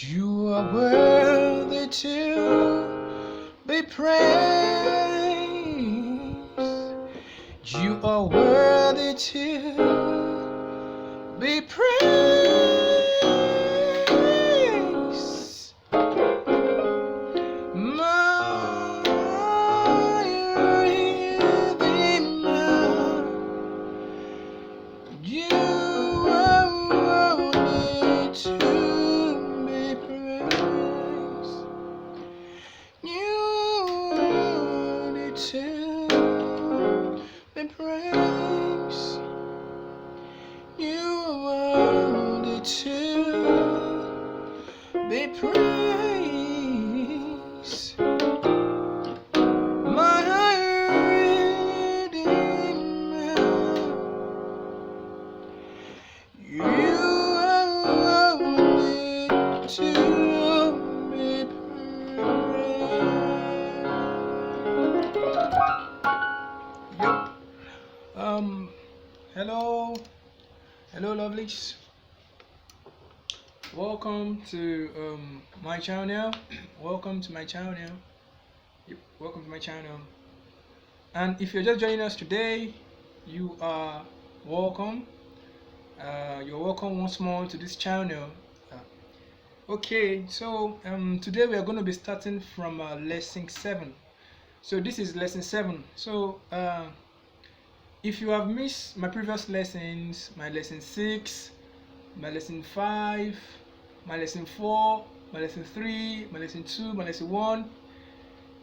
You are worthy to be praised. You are worthy to be praised. My Redeemer, you are worthy to be praised. You are worthy to be praised. You are worthy to be praised. My Redeemer, you are worthy to be praised. Yep. Hello, lovelies. Welcome to my channel. Welcome to my channel. Yep. Welcome to my channel. And if you're just joining us today, you are welcome. You're welcome once more to this channel. Okay, so today we are going to be starting from lesson 7. So this is lesson 7. So if you have missed my previous lessons, my lesson 6, my lesson 5, my lesson 4, my lesson 3, my lesson 2, my lesson 1,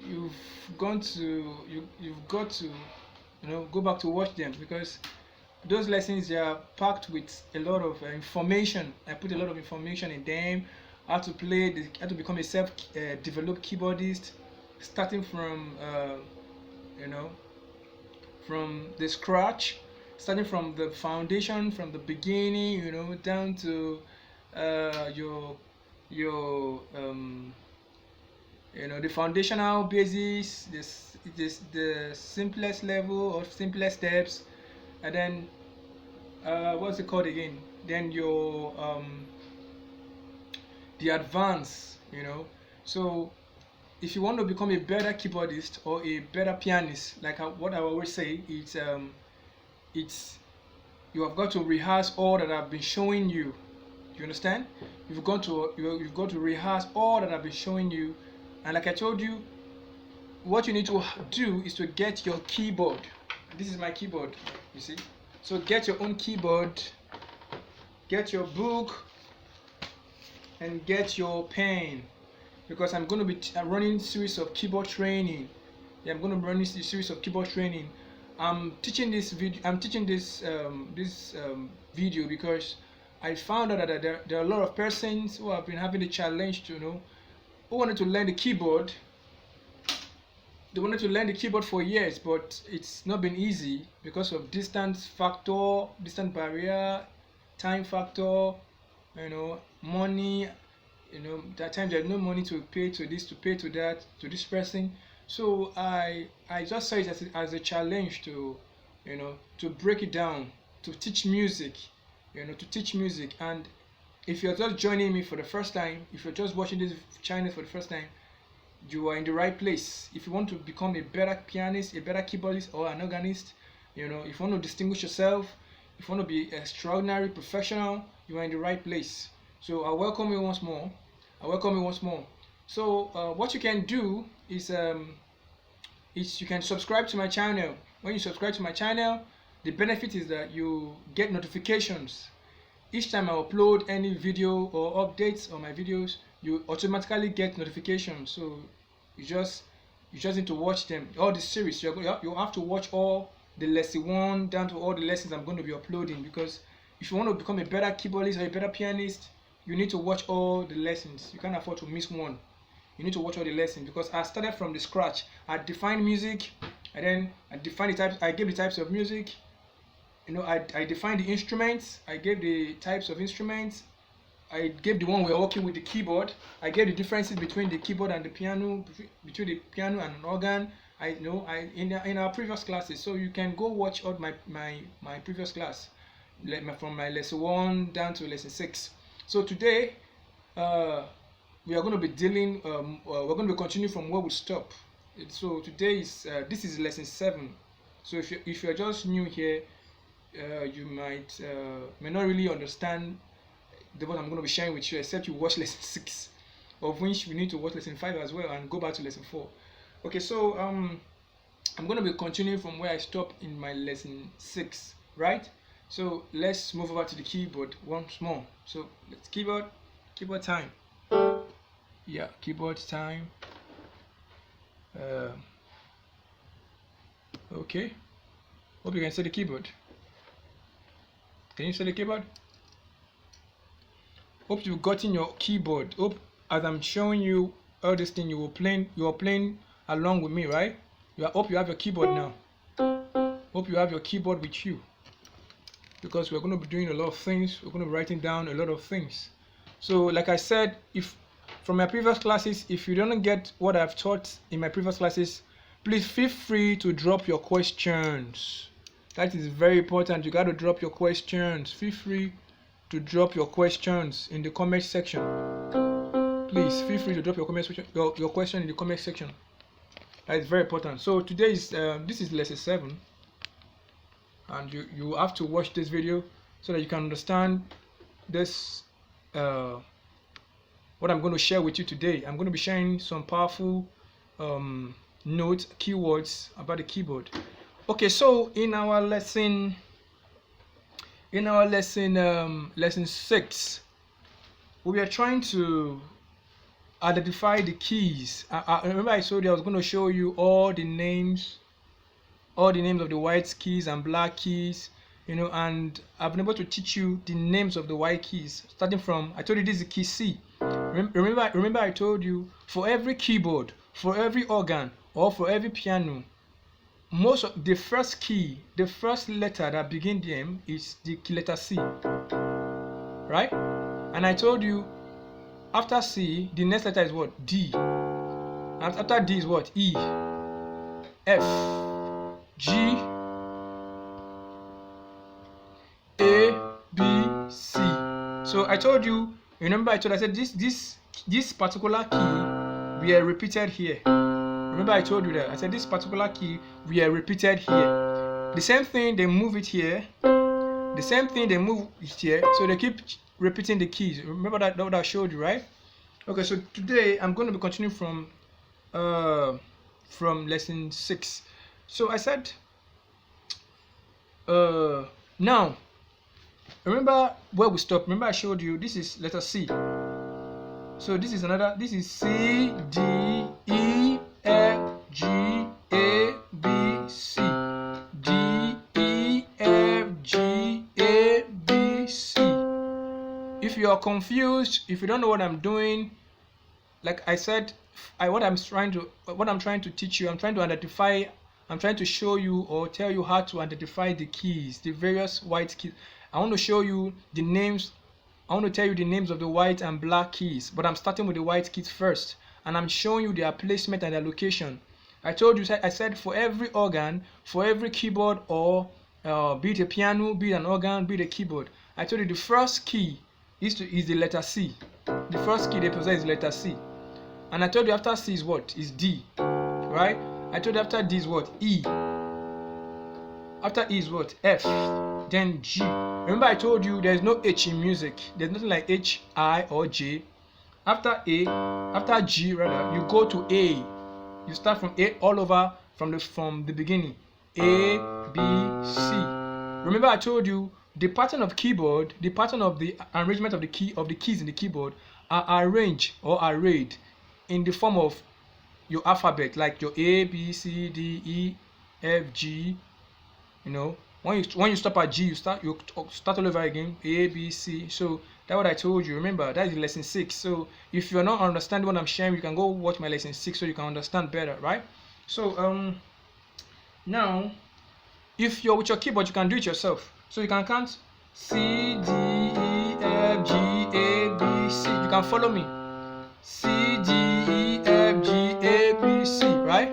you've got to go back to watch them, because those lessons, they are packed with a lot of information. I put a lot of information in them: how to play, how to become a self-developed keyboardist, starting from from the scratch, starting from the foundation, from the beginning, down to your the foundational basis, the simplest level or simplest steps, and then what's it called again? Then your the advance. So if you want to become a better keyboardist or a better pianist, like what I always say, it's you have got to rehearse all that I've been showing you. You understand? You've got to rehearse all that I've been showing you, and like I told you, what you need to do is to get your keyboard. This is my keyboard, you see. So get your own keyboard, get your book, and get your pen, because I'm going to be running a series of keyboard training. Yeah, I'm going to be running a series of keyboard training. I'm teaching this video because I found out that there are a lot of persons who have been having the challenge to who wanted to learn the keyboard. They wanted to learn the keyboard for years, but it's not been easy because of distance factor, distance barrier, time factor, money. That time there's no money to pay to this, to pay to that, to this person. So I just saw it as a challenge to to break it down, to teach music, And if you're just joining me for the first time, if you're just watching this channel for the first time, you are in the right place. If you want to become a better pianist, a better keyboardist, or an organist, if you want to distinguish yourself, if you want to be extraordinary professional, you are in the right place. So I welcome you once more. So what you can do is you can subscribe to my channel. When you subscribe to my channel, the benefit is that you get notifications. Each time I upload any video or updates on my videos, you automatically get notifications. So you just need to watch them. All the series, you have to watch all the lesson 1 down to all the lessons I'm going to be uploading, because if you want to become a better keyboardist or a better pianist, you need to watch all the lessons. You can't afford to miss one. You need to watch all the lessons, because I started from the scratch. I defined music, and then I defined the types. I gave the types of music. I defined the instruments. I gave the types of instruments. I gave the one we're working with, the keyboard. I gave the differences between the keyboard and the piano, between the piano and an organ. In our previous classes, so you can go watch all my previous class, from my lesson 1 down to lesson 6. So today we are going to be dealing. We're going to be continuing from where we stop. So today is this is lesson 7. So if you're just new here, you may not really understand what I'm going to be sharing with you, except you watch lesson 6, of which we need to watch lesson 5 as well and go back to lesson 4. Okay, so I'm going to be continuing from where I stopped in my lesson 6, right? So let's move over to the keyboard once more. So let's keyboard time. Yeah, keyboard time. Okay. Hope you can see the keyboard. Can you see the keyboard? Hope you've gotten your keyboard. Hope as I'm showing you all this thing, you are playing along with me, right? Hope you have your keyboard now. Hope you have your keyboard with you, because we're going to be doing a lot of things. We're going to be writing down a lot of things. So like I said, if from my previous classes, if you don't get what I've taught in my previous classes, please feel free to drop your questions. That is very important. You got to drop your questions. Feel free to drop your questions in the comment section. Please feel free to drop your question in the comment section. That is very important. So today is this is lesson 7, and you have to watch this video so that you can understand this what I'm going to share with you today. I'm going to be sharing some powerful notes, keywords about the keyboard. Okay, so in our lesson 6, we are trying to identify the keys. I remember I told you I was going to show you all the names of the white keys and black keys, and I've been able to teach you the names of the white keys, starting from, I told you this is the key C. Remember I told you for every keyboard, for every organ, or for every piano, most of the first key, the first letter that begins them is the letter C, right? And I told you after C, the next letter is what? D. And after D is what? E, F, G, A, B, C. So I told you, remember I said this particular key we are repeated here. Remember I told you that. I said this particular key we are repeated here. The same thing, they move it here. The same thing, they move it here. So they keep repeating the keys. Remember that what I showed you, right? Okay, so today I'm going to be continuing from lesson 6. So I said now remember where we stopped. Remember I showed you this is letter C. So this is C, D, E, F, G, A, B, C. D, E, F, G, A, B, C. If you are confused, if you don't know what I'm doing, like I said, what I'm trying to teach you, I'm trying to show you or tell you how to identify the keys, the various white keys. I want to show you the names. I want to tell you the names of the white and black keys, but I'm starting with the white keys first, and I'm showing you their placement and their location. I told you, I said for every organ, for every keyboard, or be it a piano, be it an organ, be it a keyboard, I told you the first key is the letter C. The first key they possess is letter C. And I told you after C is what? Is D. Right? I told you after D is what? E. After E is what? F. Then G. Remember I told you there is no H in music. There's nothing like H, I, or J. After G rather, you go to A. You start from A all over from the beginning. A, B, C. Remember I told you the pattern of keyboard, the pattern of the arrangement of the keys in the keyboard are arranged or arrayed in the form of your alphabet, like your A, B, C, D, E, F, G. When you stop at G, you start all over again. A, B, C. So that's what I told you. Remember, that is lesson 6. So if you're not understanding what I'm sharing, you can go watch my lesson 6 so you can understand better, right? So now, if you're with your keyboard, you can do it yourself. So you can count C, D, E, F, G, A, B, C. You can follow me. C, D, E, F, G, A, B, C, right?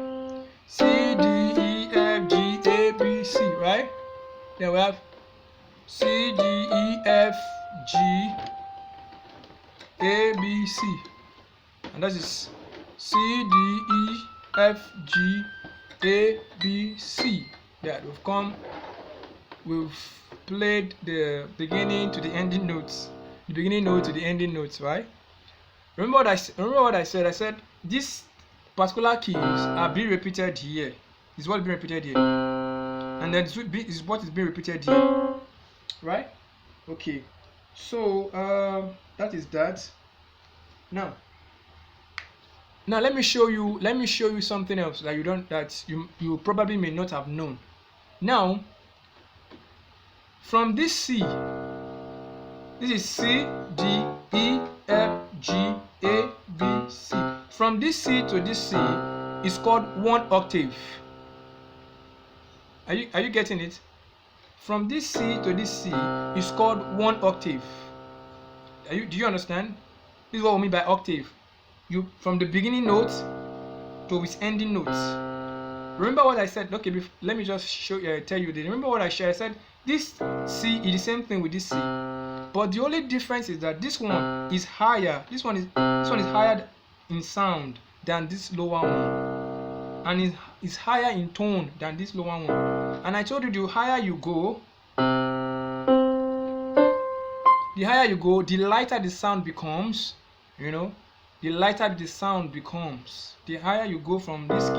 C, D, E, F, G, A, B, C, right? Then we have C, D, E, F, G, A, B, C. and that is C, D, E, F, G, A, B, C. Yeah, we've played the beginning to the ending notes, the beginning note to the ending notes, right? Remember what I said? I said these particular keys are being repeated here. This is what is being repeated here, and then this is what is being repeated here, right? Okay, so that is that. Now let me show you something else that you probably may not have known. Now, from this C, this is C, D, E, F, G, A, B, C. From this C to this C is called one octave. Are you getting it? From this C to this C is called one octave. Do you understand? This is what we mean by octave. From the beginning note to its ending notes. Remember what I said? Okay, let me just tell you this. Remember what I shared? I said this C is the same thing with this C, but the only difference is that this one is higher. This one is higher in sound than this lower one, and is higher in tone than this lower one. And I told you the higher you go, the lighter the sound becomes. The lighter the sound becomes. The higher you go from this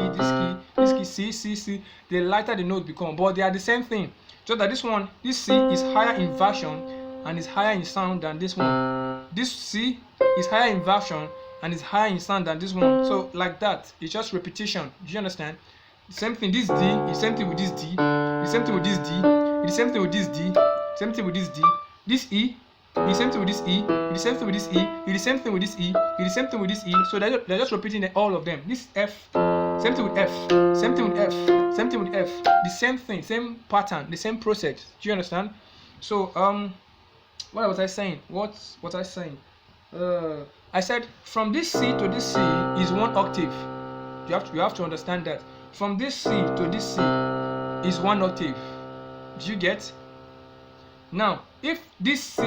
key, C, the lighter the note becomes. But they are the same thing. Just that this C is higher in version and is higher in sound than this one. This C is higher in version and is higher in sound than this one. So like that, it's just repetition. Do you understand? The same thing. This D is same thing with this D. The same thing with this D. The same thing with this D. Same thing with this D. This E. The same thing with this E, the same thing with this E, the same thing with this E, the same thing with this E. So they're just repeating all of them. This F, same thing with F, same thing with F, same thing with F. The same thing, same pattern, the same process. Do you understand? So what was I saying? What was I saying? I said from this C to this C is one octave. You have to understand that. From this C to this C is one octave. Do you get? Now, if this C,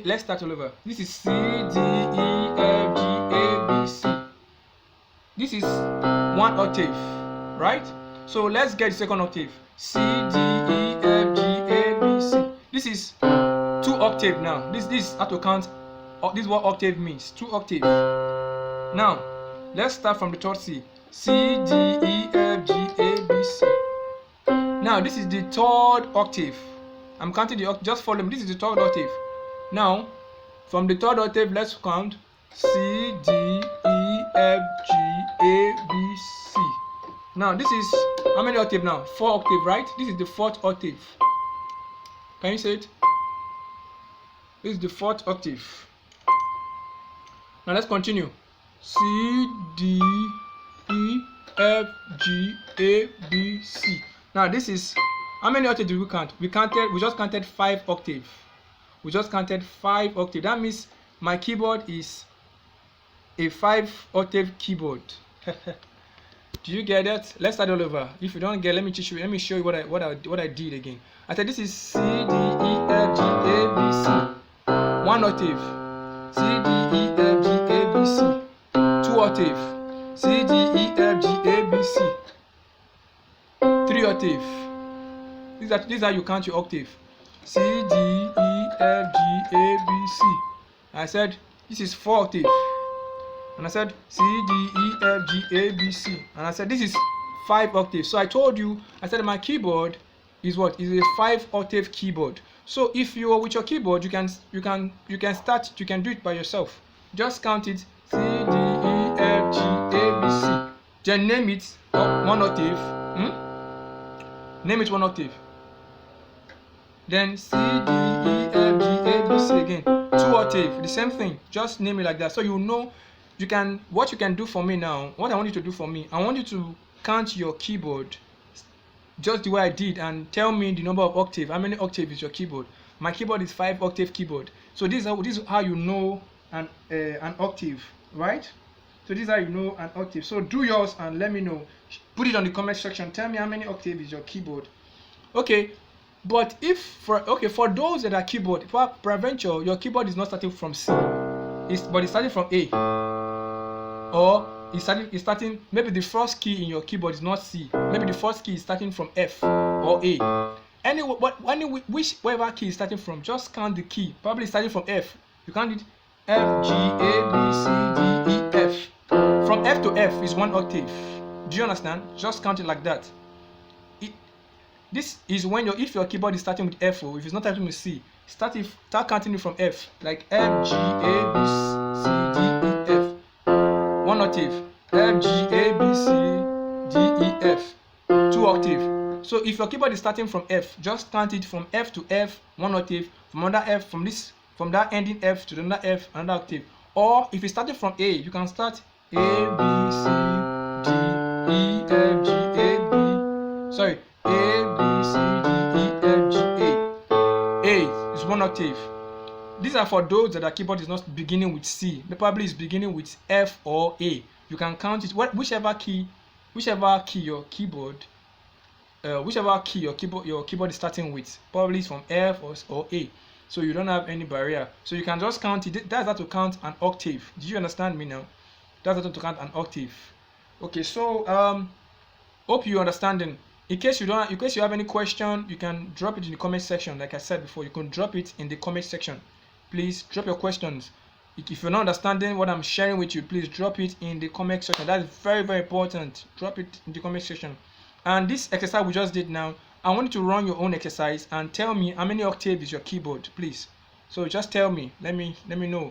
let's start all over. This is C, D, E, F, G, A, B, C. This is one octave, right? So let's get the second octave. C, D, E, F, G, A, B, C. This is 2 octave now. This how to count. This is what octave means. 2 octave. Now, let's start from the third C. C, D, E, F, G, A, B, C. Now this is the third octave. I'm counting the just follow me. This is the third octave. Now, from the third octave, let's count C, D, E, F, G, A, B, C. Now this is how many octave now? 4 octave, right? This is the fourth octave. Can you say it? This is the fourth octave. Now let's continue. C, D, E, F, G, A, B, C. Now this is how many octaves did we count? We just counted 5 octaves. We just counted 5 octaves. That means my keyboard is a 5 octave keyboard. Do you get that? Let's start all over. If you don't get, let me show you what I did again. I said this is C, D, E, F, G, A, B, C. 1 octave. C, D, E, F, G, A, B, C. 2 octave. C, D, E, F, G, A, B, C. 3 octave. This is how you count your octave. C, D, E, F, G, A, B, C. I said this is 4 octave. And I said C, D, E, F, G, A, B, C. And I said this is 5 octaves. So I told you, I said my keyboard is what? Is a 5 octave keyboard. So if you are with your keyboard, you can do it by yourself. Just count it. C, D, E, F, G, A, B, C. Then name it 1 octave. Name it 1 octave. Then C, D, E, F, G, A, B, C again. 2 octave. The same thing. Just name it like that. So you know what you can do for me now. What I want you to do for me, I want you to count your keyboard just the way I did and tell me the number of octave. How many octave is your keyboard? My keyboard is 5 octave keyboard. So this is how you know an octave, right? So this is how you know an octave. So do yours and let me know. Put it on the comment section. Tell me how many octave is your keyboard. Okay, but for those that are keyboard, for peradventure your keyboard is not starting from C. but it's starting from A, or it's starting. Maybe the first key in your keyboard is not C. Maybe the first key is starting from F or A. Whichever key is starting from, just count the key. Probably starting from F. You count it F, G, A, B, C, D, E, F. From F to F is 1 octave. Do you understand? Just count it like that. This is when if your keyboard is starting with F, or if it's not starting with C, start counting it from F, like F, G, A, B, C, D, E, F. 1 octave. F, G, A, B, C, D, E, F. 2 octave. So if your keyboard is starting from F, just count it from F to F, 1 octave. From another F, from that ending F to another F, another octave. Or if it's starting from A, you can start A, B, C, D, E, F, G, A, B. Sorry, A, B, C, D, E, F, G, A. A is 1 octave. These are for those that their keyboard is not beginning with C. Probably is beginning with F or A. You can count it. Whichever key your keyboard is starting with, probably is from F or A. So you don't have any barrier. So you can just count it. That's how to count an octave. Do you understand me now? That's how to count an octave. Okay, so hope you're understanding. In case you have any question, you can drop it in the comment section. Like I said before, you can drop it in the comment section. Please drop your questions. If you're not understanding what I'm sharing with you, please drop it in the comment section. That's very, very important. Drop it in the comment section. And this exercise we just did now, I want you to run your own exercise and tell me how many octaves is your keyboard, please. So just tell me. Let me know.